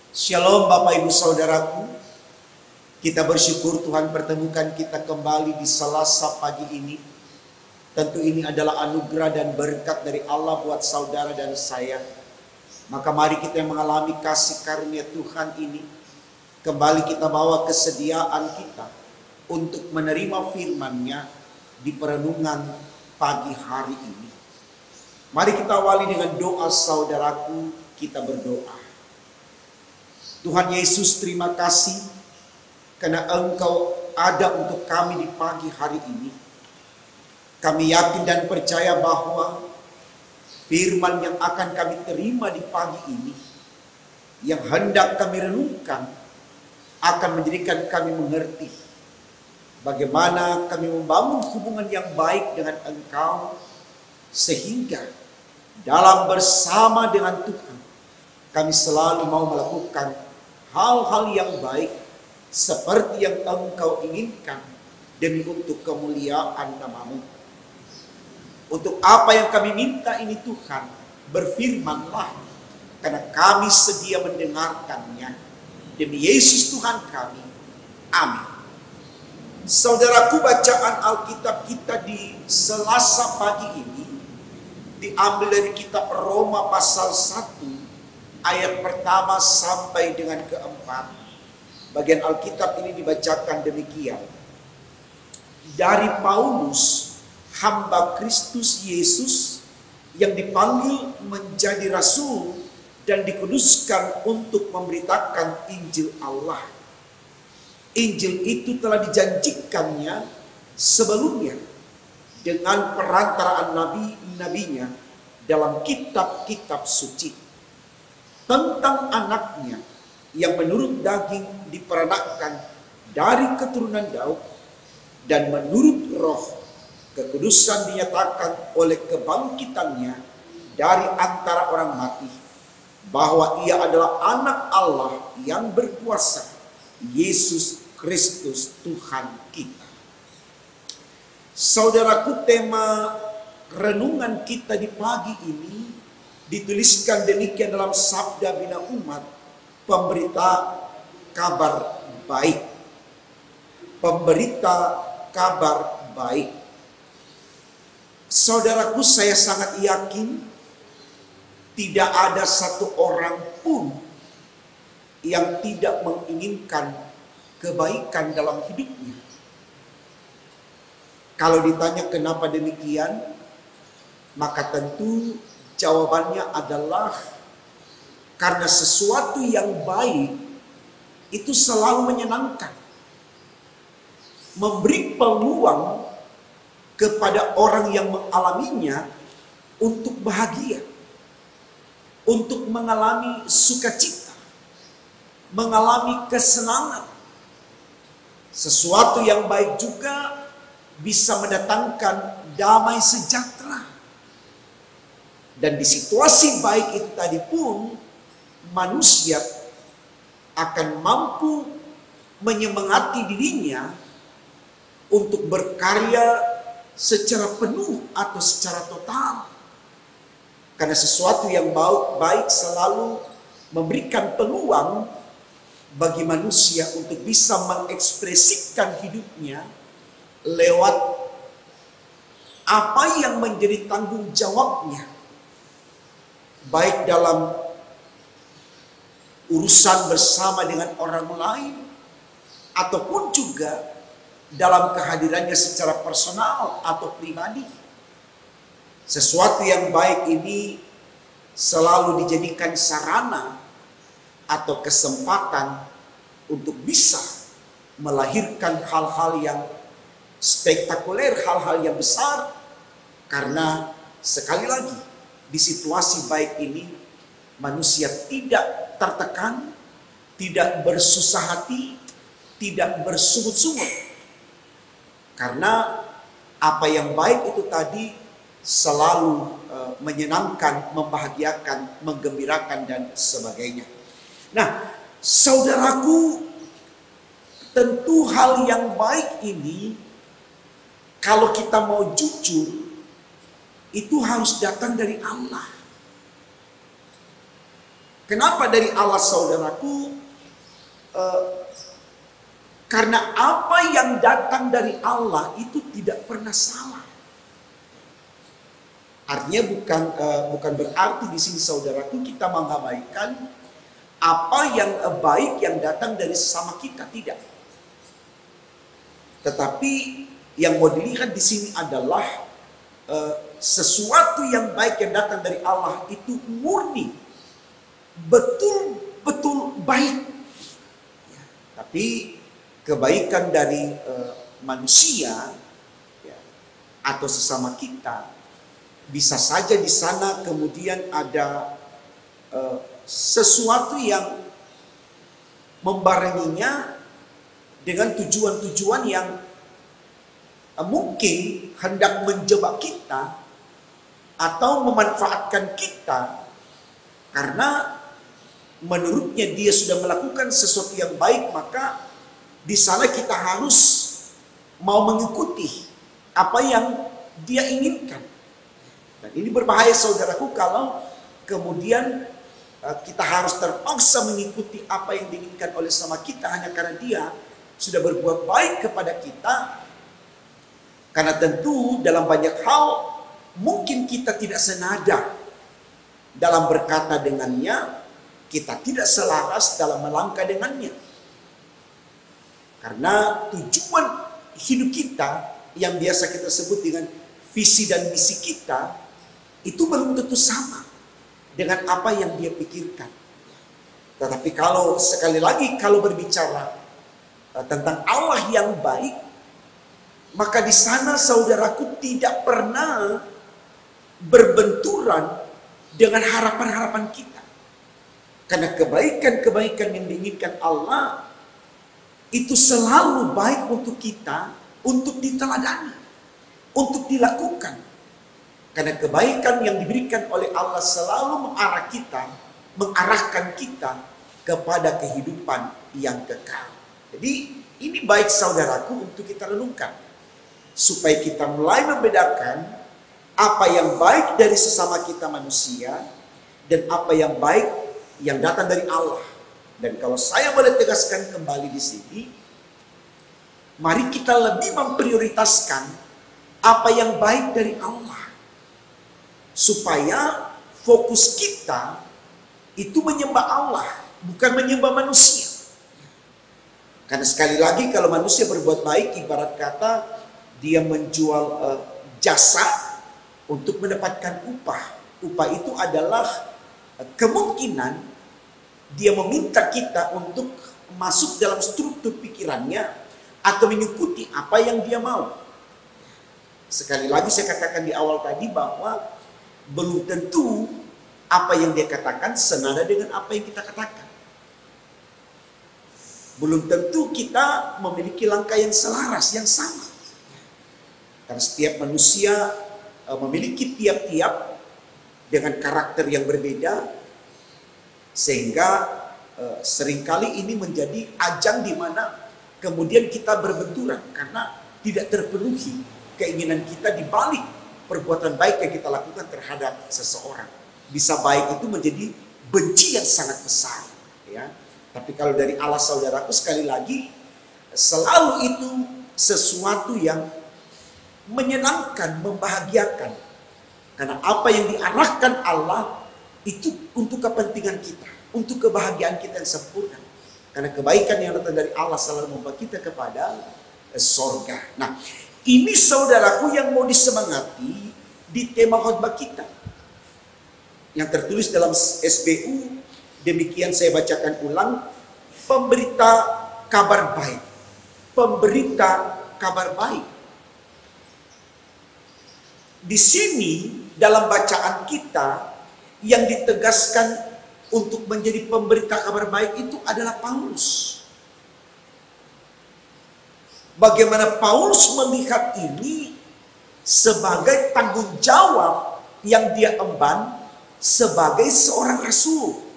Shalom Bapak Ibu Saudaraku. Kita bersyukur Tuhan pertemukan kita kembali di Selasa pagi ini. Tentu ini adalah anugerah dan berkat dari Allah buat saudara dan saya. Maka mari kita mengalami kasih karunia Tuhan ini. Kembali kita bawa kesediaan kita untuk menerima firman-Nya di perenungan pagi hari ini. Mari kita awali dengan doa saudaraku, kita berdoa. Tuhan Yesus, terima kasih karena Engkau ada untuk kami di pagi hari ini. Kami yakin dan percaya bahwa firman yang akan kami terima di pagi ini, yang hendak kami renungkan, akan menjadikan kami mengerti bagaimana kami membangun hubungan yang baik dengan Engkau, sehingga dalam bersama dengan Tuhan kami selalu mau melakukan hal-hal yang baik seperti yang Engkau inginkan demi untuk kemuliaan nama-Mu. Untuk apa yang kami minta ini Tuhan, berfirman-Lah, karena kami sedia mendengarkannya. Demi Yesus Tuhan kami. Amin. Saudaraku, bacaan Alkitab kita di Selasa pagi ini diambil dari kitab Roma pasal 1 ayat pertama sampai dengan keempat. Bagian Alkitab ini dibacakan demikian. Dari Paulus, hamba Kristus Yesus, yang dipanggil menjadi rasul dan dikuduskan untuk memberitakan Injil Allah. Injil itu telah dijanjikannya sebelumnya dengan perantaraan nabi-nabinya dalam kitab-kitab suci, tentang anaknya yang menurut daging diperanakkan dari keturunan Daud, dan menurut roh kekudusan dinyatakan oleh kebangkitannya dari antara orang mati, bahwa ia adalah anak Allah yang berkuasa, Yesus Kristus Tuhan kita. Saudaraku, tema renungan kita di pagi ini dituliskan demikian dalam Sabda Bina Umat, pemberita kabar baik. Pemberita kabar baik. Saudaraku, saya sangat yakin tidak ada satu orang pun yang tidak menginginkan kebaikan dalam hidupnya. Kalau ditanya kenapa demikian, maka tentu jawabannya adalah karena sesuatu yang baik itu selalu menyenangkan, memberi peluang kepada orang yang mengalaminya untuk bahagia, untuk mengalami sukacita, mengalami kesenangan. Sesuatu yang baik juga bisa mendatangkan damai sejahtera. Dan di situasi baik itu tadi pun, manusia akan mampu menyemangati dirinya untuk berkarya secara penuh atau secara total. Karena sesuatu yang baik selalu memberikan peluang bagi manusia untuk bisa mengekspresikan hidupnya lewat apa yang menjadi tanggung jawabnya, baik dalam urusan bersama dengan orang lain, ataupun juga dalam kehadirannya secara personal atau pribadi. Sesuatu yang baik ini selalu dijadikan sarana atau kesempatan untuk bisa melahirkan hal-hal yang spektakuler, hal-hal yang besar. Karena sekali lagi, di situasi baik ini, manusia tidak tertekan, tidak bersusah hati, tidak bersungut-sungut. Karena apa yang baik itu tadi selalu menyenangkan, membahagiakan, menggembirakan, dan sebagainya. Nah, saudaraku, tentu hal yang baik ini, kalau kita mau jujur, itu harus datang dari Allah. Kenapa dari Allah, saudaraku? eh, karena apa yang datang dari Allah itu tidak pernah salah. Artinya bukan berarti di sini saudaraku kita mengabaikan apa yang baik yang datang dari sesama kita, tidak. Tetapi yang mau dilihat di sini adalah sesuatu yang baik yang datang dari Allah itu murni, betul-betul baik. Ya, tapi kebaikan dari manusia ya, atau sesama kita bisa saja di sana kemudian ada sesuatu yang membarenginya dengan tujuan-tujuan yang mungkin hendak menjebak kita atau memanfaatkan kita karena menurutnya dia sudah melakukan sesuatu yang baik, maka di sana kita harus mau mengikuti apa yang dia inginkan. Dan ini berbahaya saudaraku kalau kemudian kita harus terpaksa mengikuti apa yang diinginkan oleh sama kita hanya karena dia sudah berbuat baik kepada kita. Karena tentu dalam banyak hal mungkin kita tidak senada dalam berkata dengannya, kita tidak selaras dalam melangkah dengannya. Karena tujuan hidup kita yang biasa kita sebut dengan visi dan misi kita itu belum tentu sama dengan apa yang dia pikirkan. Tetapi kalau sekali lagi kalau berbicara tentang Allah yang baik, maka di sana saudaraku tidak pernah berbenturan dengan harapan-harapan kita. Karena kebaikan-kebaikan yang diinginkan Allah itu selalu baik untuk kita, untuk diteladani, untuk dilakukan. Karena kebaikan yang diberikan oleh Allah selalu mengarahkan kita kepada kehidupan yang kekal. Jadi ini baik saudaraku untuk kita renungkan. Supaya kita mulai membedakan apa yang baik dari sesama kita manusia dan apa yang baik yang datang dari Allah. Dan kalau saya boleh tegaskan kembali di sini, mari kita lebih memprioritaskan apa yang baik dari Allah. Supaya fokus kita itu menyembah Allah, bukan menyembah manusia. Karena sekali lagi kalau manusia berbuat baik, ibarat kata dia menjual jasa untuk mendapatkan upah. Upah itu adalah kemungkinan dia meminta kita untuk masuk dalam struktur pikirannya atau mengikuti apa yang dia mau. Sekali lagi saya katakan di awal tadi bahwa belum tentu apa yang dia katakan senada dengan apa yang kita katakan. Belum tentu kita memiliki langkah yang selaras, yang sama. Karena setiap manusia memiliki tiap-tiap dengan karakter yang berbeda, sehingga seringkali ini menjadi ajang di mana kemudian kita berbenturan karena tidak terpenuhi keinginan kita di balik perbuatan baik yang kita lakukan terhadap seseorang. Bisa baik itu menjadi benci yang sangat besar, ya. Tapi kalau dari Allah saudaraku, sekali lagi selalu itu sesuatu yang menyenangkan, membahagiakan. Karena apa yang diarahkan Allah itu untuk kepentingan kita, untuk kebahagiaan kita yang sempurna. Karena kebaikan yang datang dari Allah selalu membawa kita kepada sorga. Nah, ini saudaraku yang mau disemangati di tema khotbah kita yang tertulis dalam SBU. Demikian saya bacakan ulang, pemberita kabar baik. Pemberita kabar baik. Di sini dalam bacaan kita yang ditegaskan untuk menjadi pemberita kabar baik itu adalah Paulus. Bagaimana Paulus melihat ini sebagai tanggung jawab yang dia emban sebagai seorang rasul.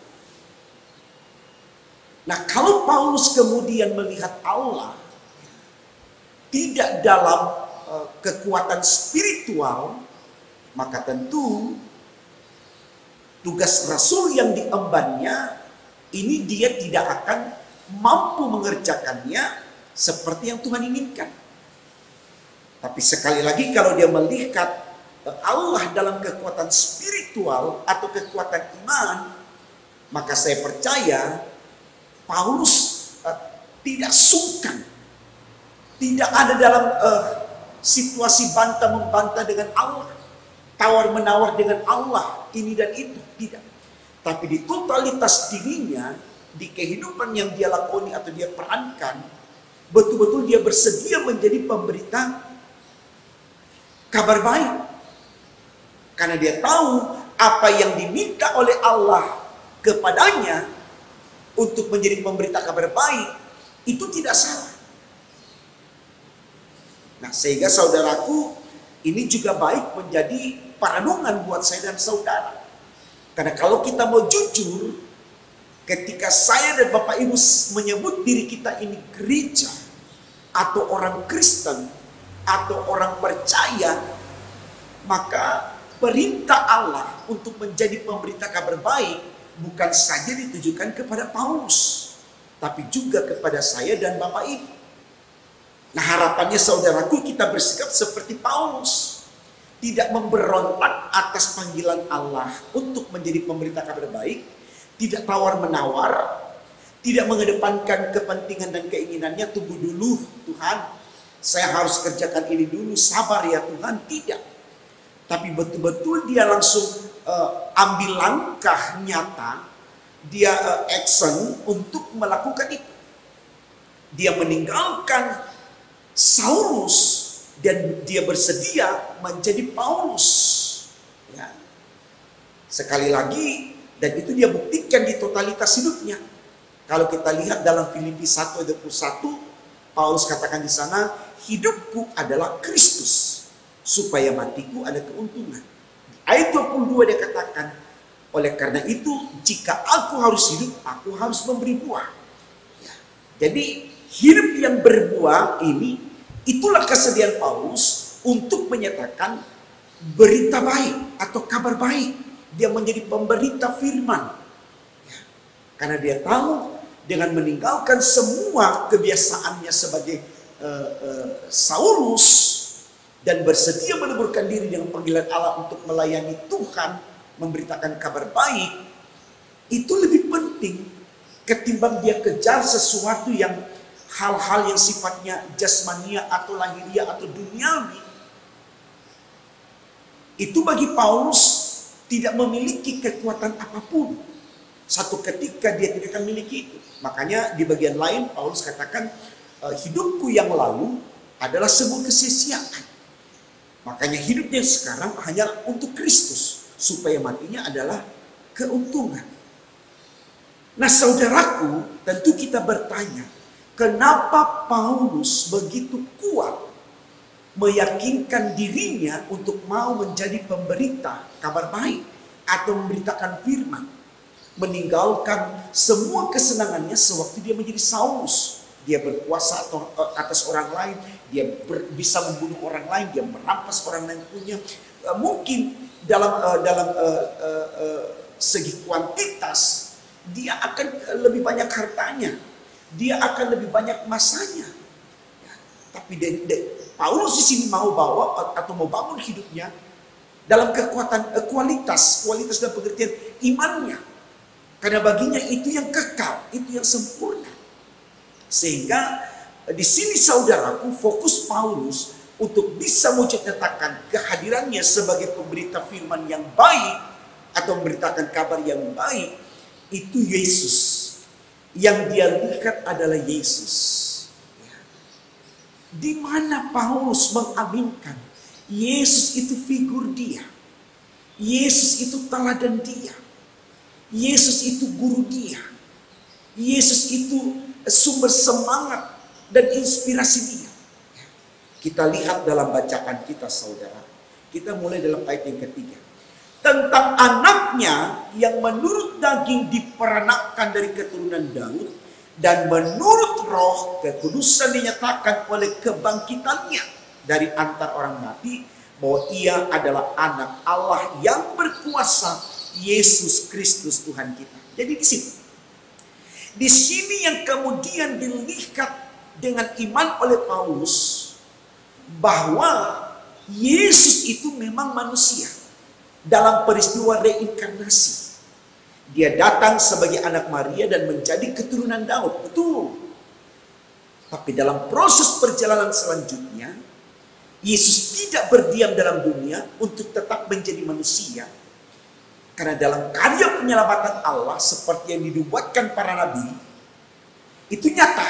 Nah, kalau Paulus kemudian melihat Allah tidak dalam kekuatan spiritual, maka tentu tugas rasul yang diembannya ini dia tidak akan mampu mengerjakannya seperti yang Tuhan inginkan. Tapi sekali lagi kalau dia melihat Allah dalam kekuatan spiritual atau kekuatan iman, maka saya percaya Paulus tidak sungkan, tidak ada dalam situasi bantah-membantah dengan Allah, tawar-menawar dengan Allah, ini dan itu, tidak. Tapi di totalitas dirinya, di kehidupan yang dia lakoni atau dia perankan, betul-betul dia bersedia menjadi pemberita kabar baik. Karena dia tahu apa yang diminta oleh Allah kepadanya untuk menjadi pemberita kabar baik, itu tidak salah. Nah, sehingga saudaraku, ini juga baik menjadi perenungan buat saya dan saudara. Karena kalau kita mau jujur, ketika saya dan Bapak Ibu menyebut diri kita ini gereja, atau orang Kristen, atau orang percaya, maka perintah Allah untuk menjadi pemberita kabar baik bukan saja ditujukan kepada Paulus, tapi juga kepada saya dan Bapak Ibu. Nah, harapannya saudaraku, kita bersikap seperti Paulus, tidak memberontak atas panggilan Allah untuk menjadi pemberita kabar baik, tidak tawar-menawar, tidak mengedepankan kepentingan dan keinginannya, tunggu dulu Tuhan, saya harus kerjakan ini dulu, sabar ya Tuhan, tidak. Tapi betul-betul dia langsung ambil langkah nyata, dia action untuk melakukan itu. Dia meninggalkan Saulus dan dia bersedia menjadi Paulus. Ya. Sekali lagi, dan itu dia buktikan di totalitas hidupnya. Kalau kita lihat dalam Filipi 1 ayat 21, Paulus katakan di sana, hidupku adalah Kristus, supaya matiku ada keuntungan. Ayat 22 dia katakan, oleh karena itu jika aku harus hidup, aku harus memberi buah. Ya. Jadi hidup yang berbuah ini, itulah kesediaan Paulus untuk menyatakan berita baik atau kabar baik. Dia menjadi pemberita firman. Ya. Karena dia tahu dengan meninggalkan semua kebiasaannya sebagai Saulus, dan bersedia meleburkan diri dengan panggilan Allah untuk melayani Tuhan, memberitakan kabar baik, itu lebih penting ketimbang dia kejar sesuatu yang hal-hal yang sifatnya jasmania atau lahiriah atau duniawi. Itu bagi Paulus tidak memiliki kekuatan apapun. Satu ketika dia tidak akan memiliki itu. Makanya di bagian lain Paulus katakan, hidupku yang lalu adalah sebuah kesia-siaan. Makanya hidupnya sekarang hanya untuk Kristus, supaya matinya adalah keuntungan. Nah saudaraku, tentu kita bertanya, kenapa Paulus begitu kuat meyakinkan dirinya untuk mau menjadi pemberita kabar baik atau memberitakan firman, meninggalkan semua kesenangannya sewaktu dia menjadi Saulus. Dia berkuasa atas orang lain, dia bisa membunuh orang lain, dia merampas orang lain punya. Mungkin dalam segi kuantitas dia akan lebih banyak hartanya, dia akan lebih banyak masanya. Ya, tapi Paulus di sini mau bawa atau mau bangun hidupnya dalam kekuatan kualitas dan pengertian imannya, karena baginya itu yang kekal, itu yang sempurna. Sehingga di sini saudaraku, fokus Paulus untuk bisa menyatakan kehadirannya sebagai pemberita firman yang baik atau memberitakan kabar yang baik, itu Yesus. Yang dia lihat adalah Yesus. Di mana Paulus mengaminkan Yesus itu figur dia, Yesus itu teladan dia, Yesus itu guru dia, Yesus itu sumber semangat dan inspirasi dia. Kita lihat dalam bacaan kita saudara. Kita mulai dalam ayat yang ketiga. Tentang anaknya yang menurut daging diperanakkan dari keturunan Daud, dan menurut roh kekudusan dinyatakan oleh kebangkitannya dari antar orang mati, bahwa ia adalah anak Allah yang berkuasa, Yesus Kristus Tuhan kita. Jadi di sini Di sini yang kemudian dilihat dengan iman oleh Paulus bahwa Yesus itu memang manusia dalam peristiwa reinkarnasi. Dia datang sebagai anak Maria dan menjadi keturunan Daud, betul. Tapi dalam proses perjalanan selanjutnya, Yesus tidak berdiam dalam dunia untuk tetap menjadi manusia. Karena dalam karya penyelamatan Allah seperti yang dinubuatkan para nabi, itu nyata.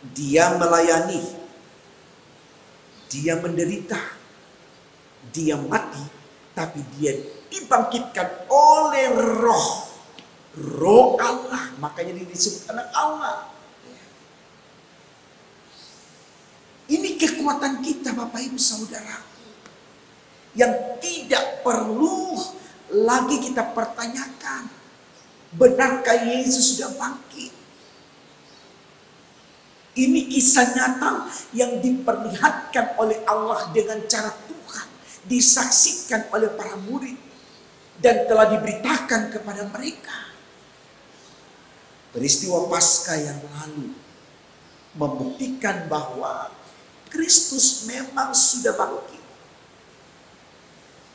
Dia melayani, dia menderita, dia mati, tapi dia dibangkitkan oleh roh Allah. Makanya dia disebut anak Allah. Ini kekuatan kita Bapak Ibu Saudaraku, yang tidak perlu lagi kita pertanyakan, benarkah Yesus sudah bangkit? Ini kisah nyata yang diperlihatkan oleh Allah dengan cara Tuhan, disaksikan oleh para murid, dan telah diberitakan kepada mereka. Peristiwa Paskah yang lalu membuktikan bahwa Kristus memang sudah bangkit.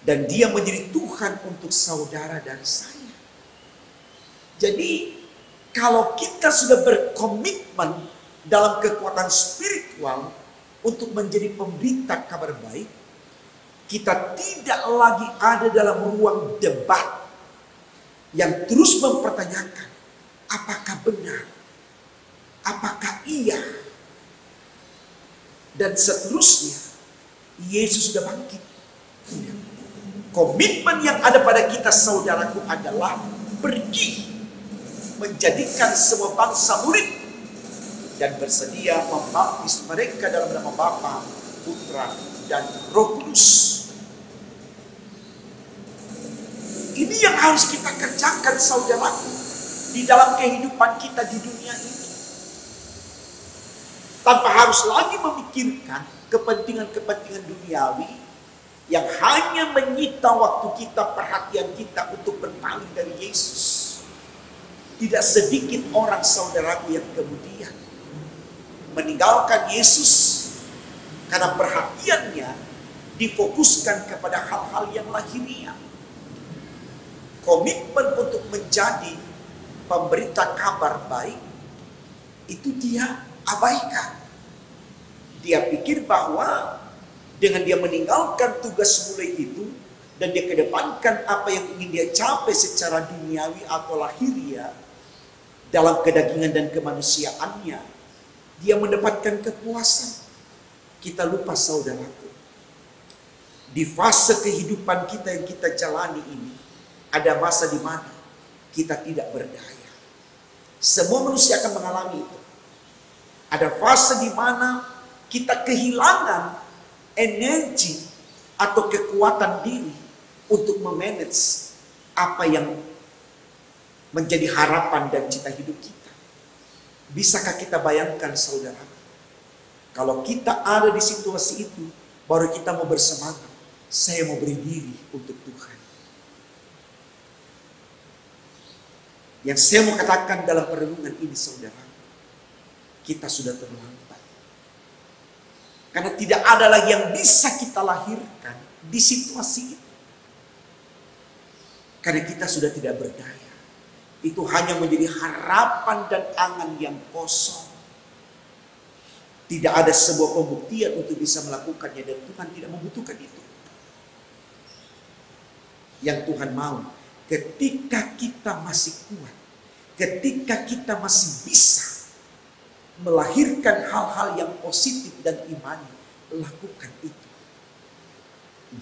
Dan dia menjadi Tuhan untuk saudara dan saya. Jadi kalau kita sudah berkomitmen dalam kekuatan spiritual untuk menjadi pemberita kabar baik, kita tidak lagi ada dalam ruang debat yang terus mempertanyakan apakah benar, apakah iya, dan seterusnya. Yesus sudah bangkit. Komitmen yang ada pada kita saudaraku adalah pergi menjadikan semua bangsa murid dan bersedia membaptis mereka dalam nama Bapa, Putra, dan Roh Kudus. Ini yang harus kita kerjakan saudaraku di dalam kehidupan kita di dunia ini. Tanpa harus lagi memikirkan kepentingan-kepentingan duniawi yang hanya menyita waktu kita, perhatian kita untuk berpaling dari Yesus. Tidak sedikit orang saudaraku yang kemudian meninggalkan Yesus karena perhatiannya difokuskan kepada hal-hal yang lahiriah. Komitmen untuk menjadi pemberita kabar baik itu dia abaikan. Dia pikir bahwa dengan dia meninggalkan tugas mulai itu dan dia kedepankan apa yang ingin dia capai secara duniawi atau lahiriah dalam kedagingan dan kemanusiaannya, dia mendapatkan kepuasan. Kita lupa saudaraku, di fase kehidupan kita yang kita jalani ini, ada masa di mana kita tidak berdaya. Semua manusia akan mengalami itu. Ada fase di mana kita kehilangan energi atau kekuatan diri untuk memanage apa yang menjadi harapan dan cita hidup kita. Bisakah kita bayangkan saudara, kalau kita ada di situasi itu, baru kita mau bersemangat, saya mau beri diri untuk Tuhan. Yang saya mau katakan dalam perenungan ini saudara, kita sudah terlambat. Karena tidak ada lagi yang bisa kita lahirkan di situasi itu. Karena kita sudah tidak berdaya. Itu hanya menjadi harapan dan angan yang kosong. Tidak ada sebuah pembuktian untuk bisa melakukannya, dan Tuhan tidak membutuhkan itu. Yang Tuhan mau, ketika kita masih kuat, ketika kita masih bisa melahirkan hal-hal yang positif dan imani, lakukan itu.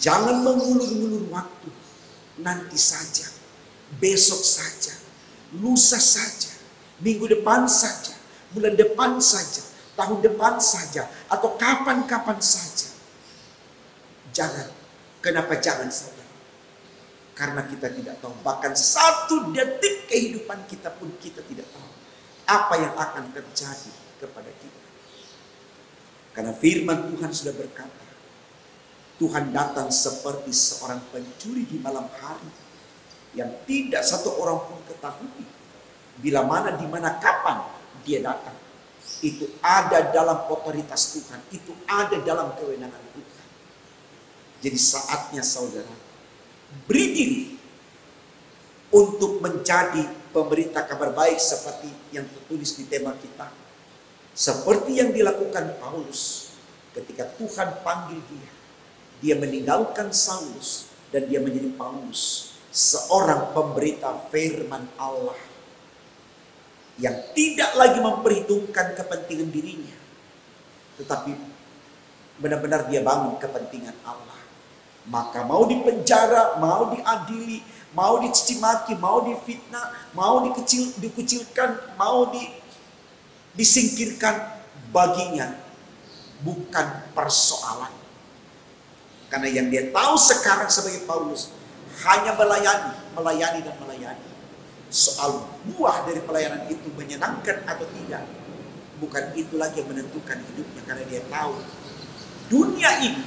Jangan mengulur-ngulur waktu. Nanti saja, besok saja, lusa saja, minggu depan saja, bulan depan saja, tahun depan saja, atau kapan-kapan saja. Jangan. Kenapa jangan saudara? Karena kita tidak tahu. Bahkan satu detik kehidupan kita pun kita tidak tahu apa yang akan terjadi kepada kita. Karena firman Tuhan sudah berkata, Tuhan datang seperti seorang pencuri di malam hari yang tidak satu orang pun ketahui. bila mana, di mana, kapan dia datang. Itu ada dalam otoritas Tuhan, itu ada dalam kewenangan Tuhan. Jadi saatnya saudara beri diri untuk menjadi pemberita kabar baik seperti yang tertulis di tema kita. Seperti yang dilakukan Paulus ketika Tuhan panggil dia. Dia meninggalkan Saulus dan dia menjadi Paulus, seorang pemberita firman Allah yang tidak lagi memperhitungkan kepentingan dirinya, tetapi benar-benar dia bangun kepentingan Allah. Maka mau dipenjara, mau diadili, mau dicaci maki, mau difitnah, mau dikucilkan, mau disingkirkan, baginya bukan persoalan. Karena yang dia tahu sekarang sebagai Paulus hanya melayani dan melayani. Soal buah dari pelayanan itu menyenangkan atau tidak, bukan itu lagi yang menentukan hidupnya. Karena dia tahu dunia ini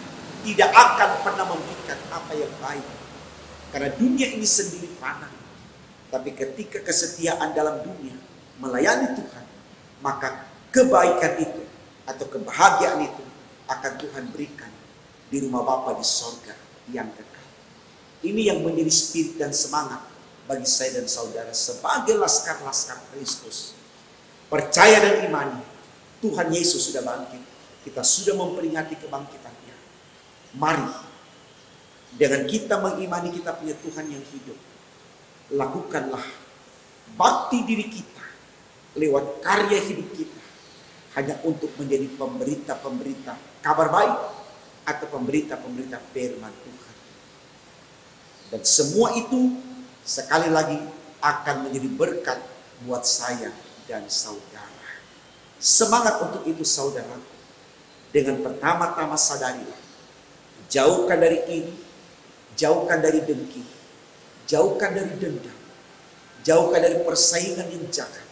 tidak akan pernah memberikan apa yang baik. Karena dunia ini sendiri fana. Tapi ketika kesetiaan dalam dunia melayani Tuhan, maka kebaikan itu atau kebahagiaan itu akan Tuhan berikan di rumah Bapa di sorga yang kekal. Ini yang menjadi spirit dan semangat bagi saya dan saudara sebagai laskar-laskar Kristus. Percaya dan imani Tuhan Yesus sudah bangkit. Kita sudah memperingati kebangkitannya. Mari dengan kita mengimani kita punya Tuhan yang hidup, lakukanlah bakti diri kita lewat karya hidup kita hanya untuk menjadi pemberita-pemberita kabar baik atau pemberita-pemberita firman Tuhan. Dan semua itu sekali lagi akan menjadi berkat buat saya dan saudara. Semangat untuk itu saudara. Dengan pertama-tama sadarilah, jauhkan dari iri, jauhkan dari dengki, jauhkan dari dendam, jauhkan dari persaingan yang jahat,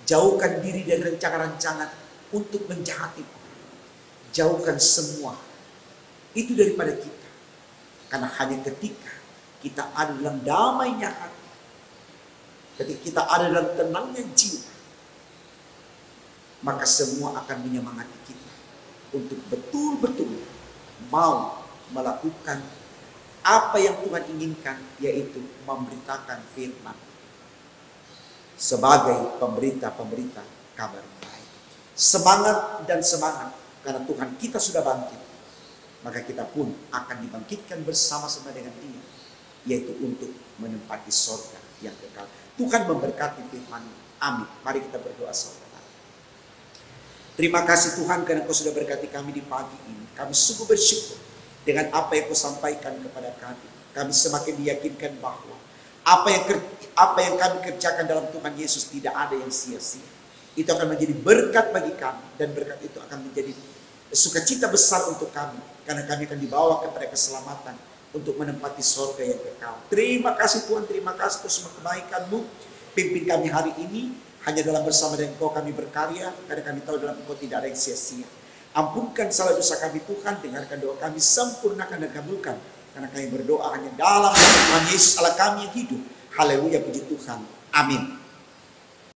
jauhkan diri dari rancangan-rancangan untuk menjahati orang. Jauhkan semua itu daripada kita. Karena hanya ketika kita ada dalam damainya hati, ketika kita ada dalam tenangnya jiwa, maka semua akan menyemangati kita untuk betul-betul mau melakukan apa yang Tuhan inginkan, yaitu memberitakan firman sebagai pemberita-pemberita kabar baik. Semangat dan semangat, karena Tuhan kita sudah bangkit, maka kita pun akan dibangkitkan bersama-sama dengan Dia, yaitu untuk menempati surga yang kekal. Tuhan memberkati firman. Amin. Mari kita berdoa saudara. Terima kasih Tuhan karena Kau sudah berkati kami di pagi ini. Kami sungguh bersyukur dengan apa yang Kau sampaikan kepada kami. Kami semakin diyakinkan bahwa apa yang kami kerjakan dalam Tuhan Yesus tidak ada yang sia-sia. Itu akan menjadi berkat bagi kami, dan berkat itu akan menjadi sukacita besar untuk kami, karena kami akan dibawa kepada keselamatan untuk menempati surga yang kekal. Terima kasih Tuhan, terima kasih untuk semua kebaikan-Mu. Pimpin kami hari ini, hanya dalam bersama dengan Engkau kami berkarya, karena kami tahu dalam Engkau tidak ada yang sia-sia. Ampunkan salah dosa kami Tuhan, dengarkan doa kami, sempurnakan dan kabulkan. Karena kami berdoa hanya dalam Tuhan Yesus Allah kami yang hidup. Haleluya, puji Tuhan. Amin.